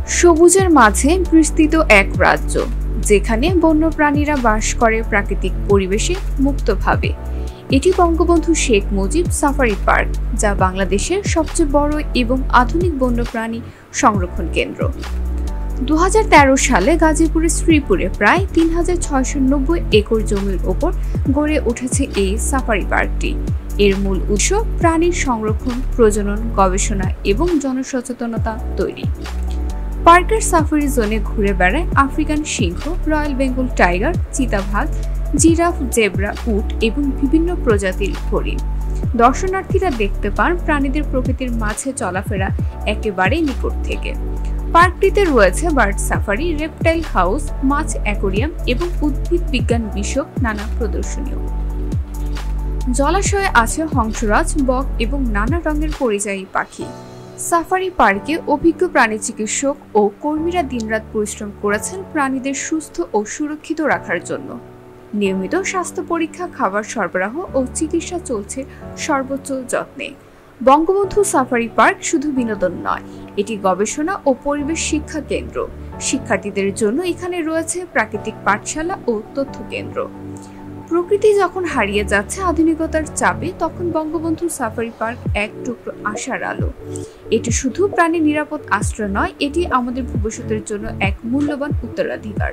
সবুজের মাঝে বিস্তৃত এক রাজ্য, যেখানে বন্যপ্রাণীরা বাস করে প্রাকৃতিক পরিবেশে মুক্তভাবে। এটি বঙ্গবন্ধু শেখ মুজিব সাফারি পার্ক, যা বাংলাদেশের সবচেয়ে বড় এবং আধুনিক বন্যপ্রাণী সংরক্ষণ কেন্দ্র। 2013 সালে গাজীপুরের শ্রীপুরে প্রায় 3690 একর জমির ওপর গড়ে উঠেছে এই সাফারি পার্কটি। এর মূল উৎস প্রাণীর সংরক্ষণ, প্রজনন, গবেষণা এবং জনসচেতনতা তৈরি। পার্কের সাফারি জোনে ঘুরে বেড়ায় আফ্রিকান সিংহ, রয়্যাল বেঙ্গল টাইগার, চিতাবাঘ, জিরাফ, জেব্রা, উট এবং বিভিন্ন প্রজাতির হরিণ। দর্শনার্থীরা দেখতে পান প্রাণীদের প্রকৃতির মাঝে চলাফেরা একেবারে নিকট থেকে। পার্কটিতে রয়েছে বার্ড সাফারি, রেপটাইল হাউস, মাছ অ্যাকোরিয়াম এবং উদ্ভিদ বিজ্ঞান বিষয়ক নানা প্রদর্শনীয়। জলাশয়ে আছে হংসরাজ, বক এবং নানা রঙের পরিযায়ী পাখি। সাফারি পার্কে অভিজ্ঞ প্রাণী চিকিৎসক ও কর্মীরা দিনরাত পরিশ্রম করেছেন প্রাণীদের সুস্থ ও সুরক্ষিত রাখার জন্য। নিয়মিত স্বাস্থ্য পরীক্ষা, খাবার সরবরাহ ও চিকিৎসা চলছে সর্বোচ্চ যত্নে। বঙ্গবন্ধু সাফারি পার্ক শুধু বিনোদন নয়, এটি গবেষণা ও পরিবেশ শিক্ষা কেন্দ্র। শিক্ষার্থীদের জন্য এখানে রয়েছে প্রাকৃতিক পাঠশালা ও তথ্য কেন্দ্র। প্রকৃতি যখন হারিয়ে যাচ্ছে আধুনিকতার চাপে, তখন বঙ্গবন্ধু সাফারি পার্ক এক টুকরো আশার আলো। এটি শুধু প্রাণী নিরাপদ আশ্রয় নয়, এটি আমাদের ভবিষ্যতের জন্য এক মূল্যবান উত্তরাধিকার।